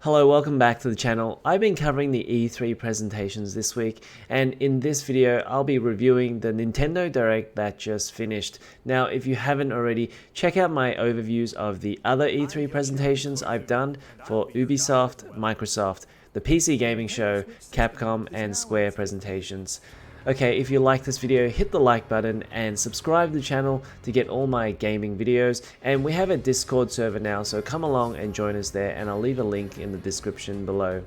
Hello, welcome back to the channel. I've been covering the E3 presentations this week, and in this video I'll be reviewing the Nintendo Direct that just finished. Now, if you haven't already, check out my overviews of the other E3 presentations I've done for Ubisoft, Microsoft, the PC Gaming Show, Capcom, and Square presentations. Okay, if you like this video, hit the like button and subscribe to the channel to get all my gaming videos. And we have a Discord server now, so come along and join us there, and I'll leave a link in the description below.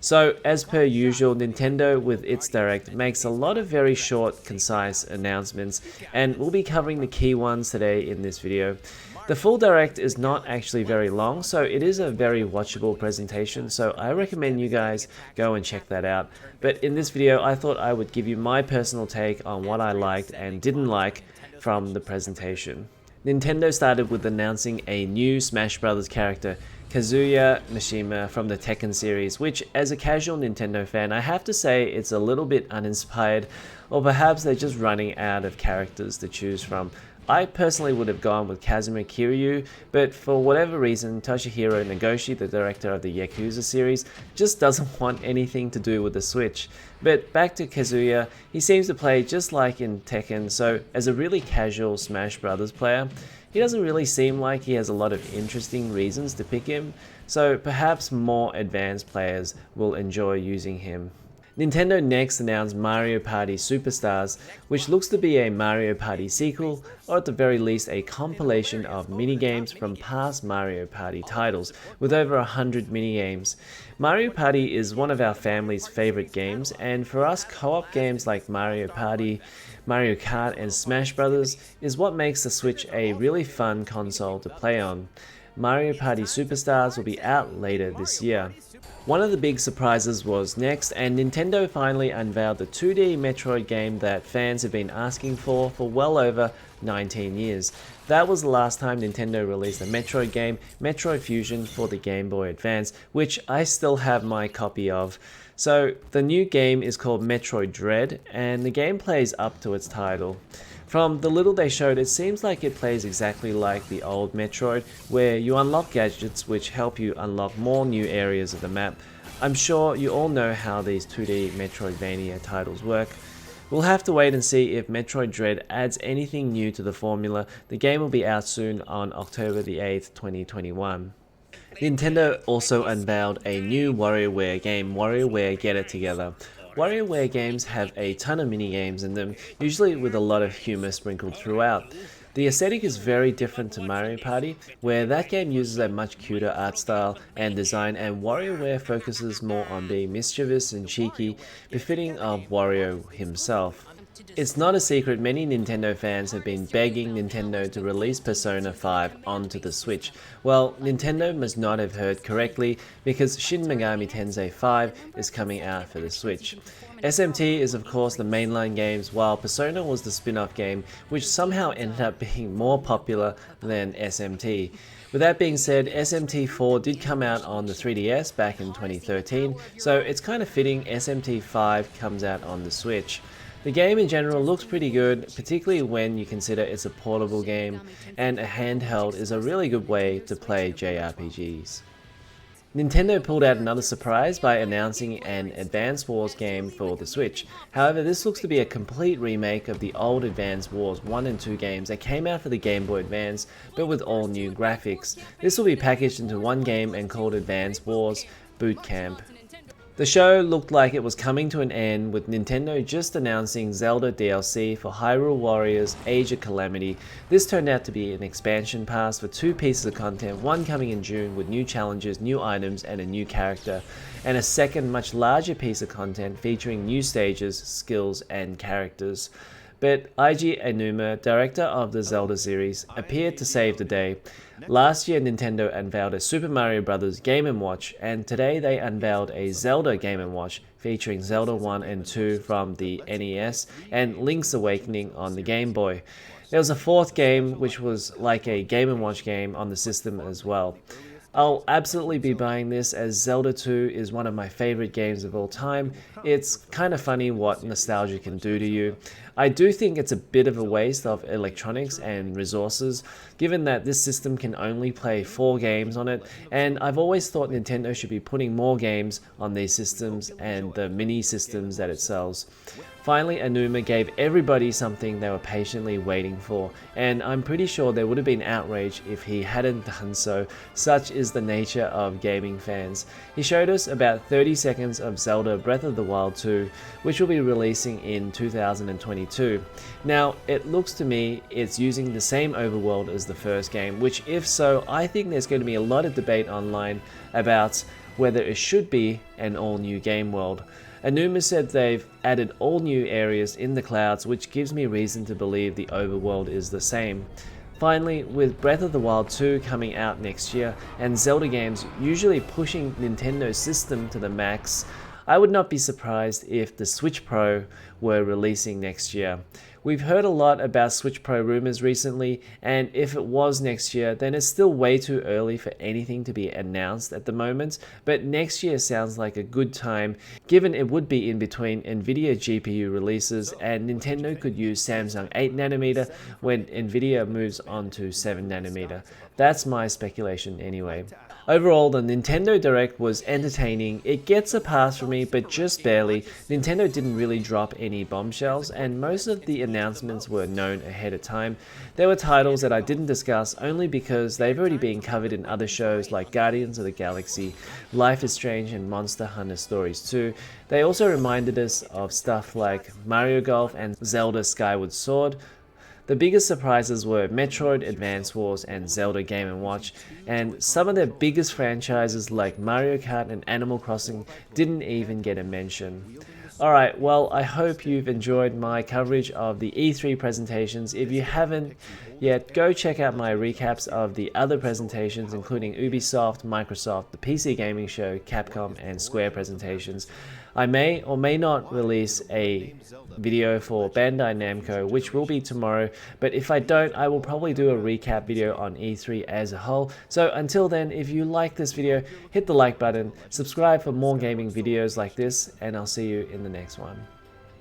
So, as per usual, Nintendo with its Direct makes a lot of very short, concise announcements, and we'll be covering the key ones today in this video. The full Direct is not actually very long, so it is a very watchable presentation, so I recommend you guys go and check that out. But in this video, I thought I would give you my personal take on what I liked and didn't like from the presentation. Nintendo started with announcing a new Smash Bros. Character, Kazuya Mishima from the Tekken series, which as a casual Nintendo fan, I have to say it's a little bit uninspired, or perhaps they're just running out of characters to choose from. I personally would have gone with Kazuma Kiryu, but for whatever reason, Toshihiro Nagoshi, the director of the Yakuza series, just doesn't want anything to do with the Switch. But back to Kazuya, he seems to play just like in Tekken, so as a really casual Smash Bros. Player, he doesn't really seem like he has a lot of interesting reasons to pick him, so perhaps more advanced players will enjoy using him. Nintendo next announced Mario Party Superstars, which looks to be a Mario Party sequel, or at the very least a compilation of minigames from past Mario Party titles, with over 100 minigames. Mario Party is one of our family's favorite games, and for us, co-op games like Mario Party, Mario Kart, and Smash Bros. Is what makes the Switch a really fun console to play on. Mario Party Superstars will be out later this year. One of the big surprises was next, and Nintendo finally unveiled the 2D Metroid game that fans have been asking for well over 19 years. That was the last time Nintendo released a Metroid game, Metroid Fusion, for the Game Boy Advance, which I still have my copy of. So the new game is called Metroid Dread, and the game plays up to its title. From the little they showed, it seems like it plays exactly like the old Metroid, where you unlock gadgets which help you unlock more new areas of the map. I'm sure you all know how these 2D Metroidvania titles work. We'll have to wait and see if Metroid Dread adds anything new to the formula. The game will be out soon on October the 8th, 2021. Nintendo also unveiled a new Warioware game, Warioware Get It Together. Warioware games have a ton of minigames in them, usually with a lot of humor sprinkled throughout. The aesthetic is very different to Mario Party, where that game uses a much cuter art style and design, and WarioWare focuses more on being mischievous and cheeky, befitting of Wario himself. It's not a secret many Nintendo fans have been begging Nintendo to release Persona 5 onto the Switch. Well, Nintendo must not have heard correctly, because Shin Megami Tensei 5 is coming out for the Switch. SMT is of course the mainline games, while Persona was the spin-off game, which somehow ended up being more popular than SMT. With that being said, SMT 4 did come out on the 3DS back in 2013, so it's kind of fitting SMT 5 comes out on the Switch. The game in general looks pretty good, particularly when you consider it's a portable game, and a handheld is a really good way to play JRPGs. Nintendo pulled out another surprise by announcing an Advance Wars game for the Switch. However, this looks to be a complete remake of the old Advance Wars 1 and 2 games that came out for the Game Boy Advance, but with all new graphics. This will be packaged into one game and called Advance Wars Boot Camp. The show looked like it was coming to an end, with Nintendo just announcing Zelda DLC for Hyrule Warriors Age of Calamity. This turned out to be an expansion pass for 2 pieces of content, one coming in June with new challenges, new items, and a new character, and a second much larger piece of content featuring new stages, skills, and characters. But Eiji Aonuma, director of the Zelda series, appeared to save the day. Last year Nintendo unveiled a Super Mario Bros. Game & Watch, and today they unveiled a Zelda Game & Watch featuring Zelda 1 and 2 from the NES and Link's Awakening on the Game Boy. There was a 4th game which was like a Game & Watch game on the system as well. I'll absolutely be buying this, as Zelda 2 is one of my favorite games of all time. It's kind of funny what nostalgia can do to you. I do think it's a bit of a waste of electronics and resources, given that this system can only play 4 games on it, and I've always thought Nintendo should be putting more games on these systems and the mini systems that it sells. Finally, Aonuma gave everybody something they were patiently waiting for, and I'm pretty sure there would have been outrage if he hadn't done so. Such is the nature of gaming fans. He showed us about 30 seconds of Zelda Breath of the Wild 2, which will be releasing in 2022. Now, it looks to me it's using the same overworld as the first game, which if so, I think there's going to be a lot of debate online about whether it should be an all-new game world. Aonuma said they've added all new areas in the clouds, which gives me reason to believe the overworld is the same. Finally, with Breath of the Wild 2 coming out next year, and Zelda games usually pushing Nintendo's system to the max, I would not be surprised if the Switch Pro were releasing next year. We've heard a lot about Switch Pro rumors recently, and if it was next year, then it's still way too early for anything to be announced at the moment, but next year sounds like a good time, given it would be in between Nvidia GPU releases, and Nintendo could use Samsung 8nm when Nvidia moves on to 7nm. That's my speculation anyway. Overall, the Nintendo Direct was entertaining. It gets a pass for me, but just barely. Nintendo didn't really drop any bombshells, and most of the announcements were known ahead of time. There were titles that I didn't discuss only because they've already been covered in other shows like Guardians of the Galaxy, Life is Strange, and Monster Hunter Stories 2. They also reminded us of stuff like Mario Golf and Zelda Skyward Sword. The biggest surprises were Metroid Advance Wars and Zelda Game & Watch, and some of their biggest franchises like Mario Kart and Animal Crossing didn't even get a mention. Alright, well, I hope you've enjoyed my coverage of the E3 presentations. If you haven't yet, go check out my recaps of the other presentations, including Ubisoft, Microsoft, the PC Gaming Show, Capcom, and Square presentations. I may or may not release a video for Bandai Namco, which will be tomorrow, but if I don't, I will probably do a recap video on E3 as a whole. So until then, if you like this video, hit the like button, subscribe for more gaming videos like this, and I'll see you in the next one.